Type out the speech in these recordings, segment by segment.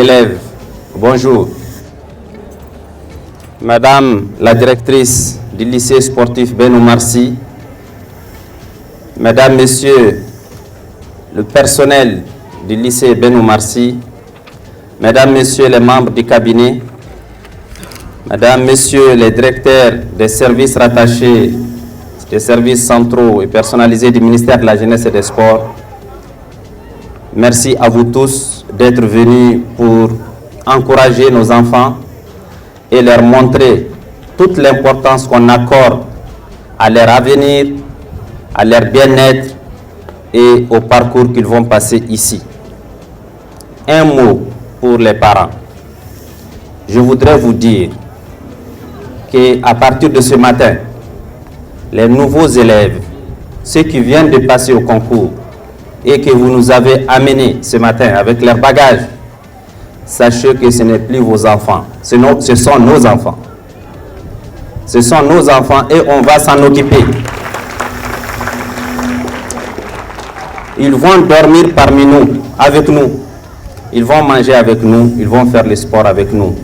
d'élèves, bonjour. Madame la directrice du lycée sportif Ben Oumar Sy, Mesdames, Messieurs, le personnel du lycée Ben Oumar Sy, Mesdames, Messieurs les membres du cabinet, Mesdames, Messieurs les directeurs des services rattachés, des services centraux et personnalisés du ministère de la Jeunesse et des Sports, merci à vous tous d'être venus pour encourager nos enfants et leur montrer toute l'importance qu'on accorde à leur avenir, à leur bien-être et au parcours qu'ils vont passer ici. Un mot pour les parents. Je voudrais vous dire qu'à partir de ce matin, les nouveaux élèves, ceux qui viennent de passer au concours et que vous nous avez amenés ce matin avec leurs bagages, sachez que ce n'est plus vos enfants, ce sont nos enfants. Ce sont nos enfants et on va s'en occuper. Ils vont dormir parmi nous, avec nous. Ils vont manger avec nous, ils vont faire le sport avec nous.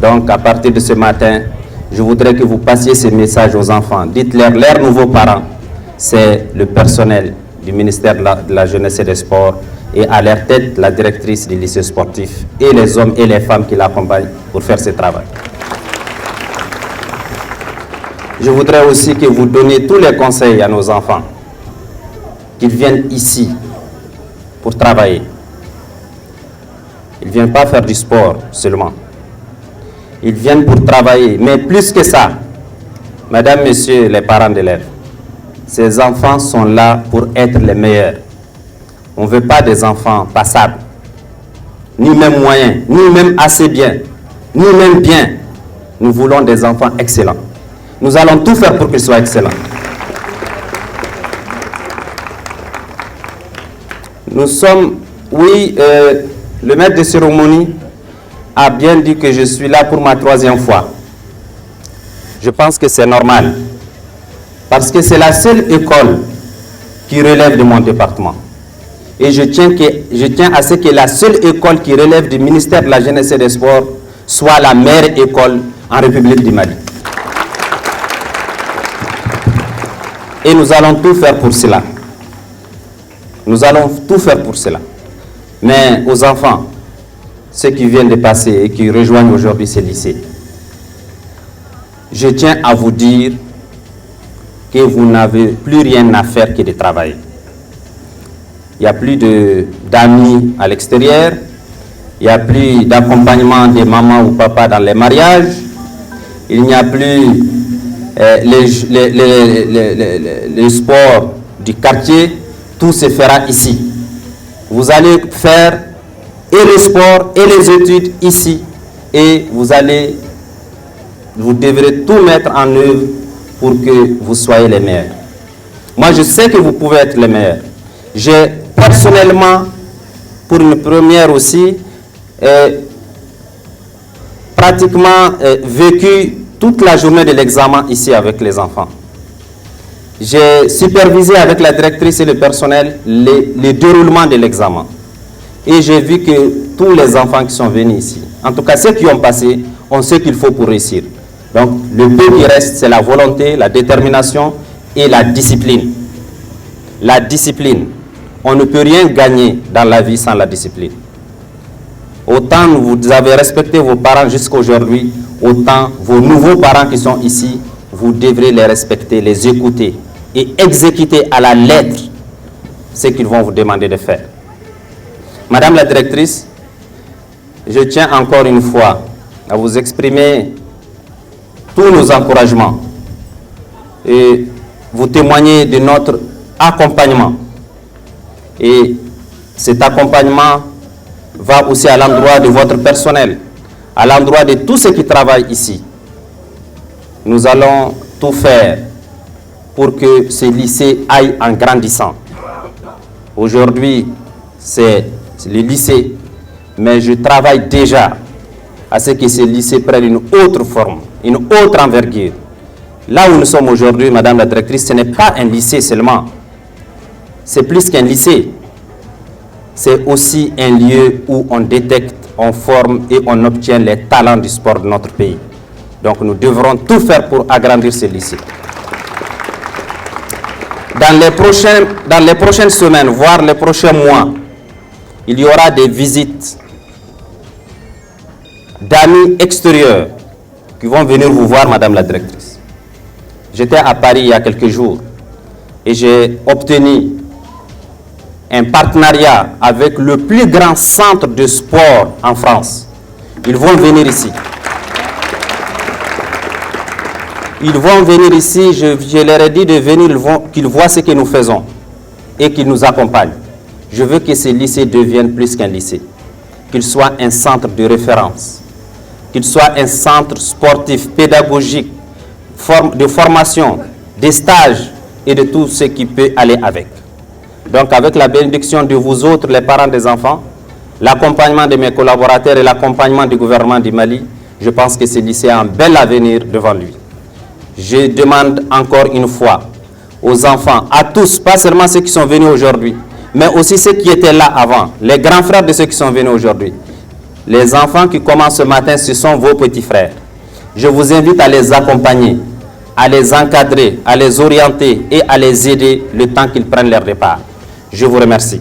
Donc à partir de ce matin, je voudrais que vous passiez ces messages aux enfants. Dites-leur, leurs nouveaux parents, c'est le personnel du ministère de la Jeunesse et des Sports et à leur tête, la directrice du lycée sportif et les hommes et les femmes qui l'accompagnent pour faire ce travail. Je voudrais aussi que vous donniez tous les conseils à nos enfants, qu'ils viennent ici pour travailler. Ils ne viennent pas faire du sport seulement. Ils viennent pour travailler, mais plus que ça, Mesdames, Messieurs les parents d'élèves, ces enfants sont là pour être les meilleurs. On ne veut pas des enfants passables, ni même moyens, ni même assez bien, ni même bien. Nous voulons des enfants excellents. Nous allons tout faire pour qu'ils soient excellents. Nous sommes, oui, le maître de cérémonie a bien dit que je suis là pour ma 3e fois. Je pense que c'est normal. Parce que c'est la seule école qui relève de mon département. Et je tiens à ce que la seule école qui relève du ministère de la Jeunesse et des Sports soit la meilleure école en République du Mali. Et nous allons tout faire pour cela. Nous allons tout faire pour cela. Mais aux enfants, ceux qui viennent de passer et qui rejoignent aujourd'hui ce lycée, je tiens à vous dire que vous n'avez plus rien à faire que de travailler. Il n'y a plus d'amis à l'extérieur, il n'y a plus d'accompagnement des mamans ou papas dans les mariages, il n'y a plus les sports du quartier, tout se fera ici. Vous allez faire et le sport et les études ici et vous devrez tout mettre en œuvre pour que vous soyez les meilleurs. Moi, je sais que vous pouvez être les meilleurs. J'ai personnellement, pour une première aussi, pratiquement vécu toute la journée de l'examen ici avec les enfants. J'ai supervisé avec la directrice et le personnel le déroulement de l'examen. Et j'ai vu que tous les enfants qui sont venus ici, en tout cas ceux qui ont passé, ont ce qu'il faut pour réussir. Donc, le peu qui reste, c'est la volonté, la détermination et la discipline. La discipline. On ne peut rien gagner dans la vie sans la discipline. Autant vous avez respecté vos parents jusqu'à aujourd'hui, autant vos nouveaux parents qui sont ici, vous devrez les respecter, les écouter et exécuter à la lettre ce qu'ils vont vous demander de faire. Madame la directrice, je tiens encore une fois à vous exprimer tous nos encouragements et vous témoigner de notre accompagnement. Et cet accompagnement va aussi à l'endroit de votre personnel, à l'endroit de tous ceux qui travaillent ici. Nous allons tout faire pour que ce lycée aille en grandissant. Aujourd'hui, c'est le lycée, mais je travaille déjà à ce que ce lycée prenne une autre forme, une autre envergure. Là où nous sommes aujourd'hui, Madame la directrice, ce n'est pas un lycée seulement. C'est plus qu'un lycée. C'est aussi un lieu où on détecte, on forme et on obtient les talents du sport de notre pays. Donc nous devrons tout faire pour agrandir ces lycées. Dans les prochaines semaines, voire les prochains mois, il y aura des visites d'amis extérieurs qui vont venir vous voir, Madame la Directrice. J'étais à Paris il y a quelques jours et j'ai obtenu un partenariat avec le plus grand centre de sport en France. Ils vont venir ici. Ils vont venir ici, je leur ai dit de venir, qu'ils voient ce que nous faisons et qu'ils nous accompagnent. Je veux que ces lycées deviennent plus qu'un lycée, qu'ils soient un centre de référence, qu'ils soient un centre sportif, pédagogique, de formation, des stages et de tout ce qui peut aller avec. Donc avec la bénédiction de vous autres, les parents des enfants, l'accompagnement de mes collaborateurs et l'accompagnement du gouvernement du Mali, je pense que ce lycée a un bel avenir devant lui. Je demande encore une fois aux enfants, à tous, pas seulement ceux qui sont venus aujourd'hui, mais aussi ceux qui étaient là avant, les grands frères de ceux qui sont venus aujourd'hui. Les enfants qui commencent ce matin, ce sont vos petits frères. Je vous invite à les accompagner, à les encadrer, à les orienter et à les aider le temps qu'ils prennent leur départ. Je vous remercie.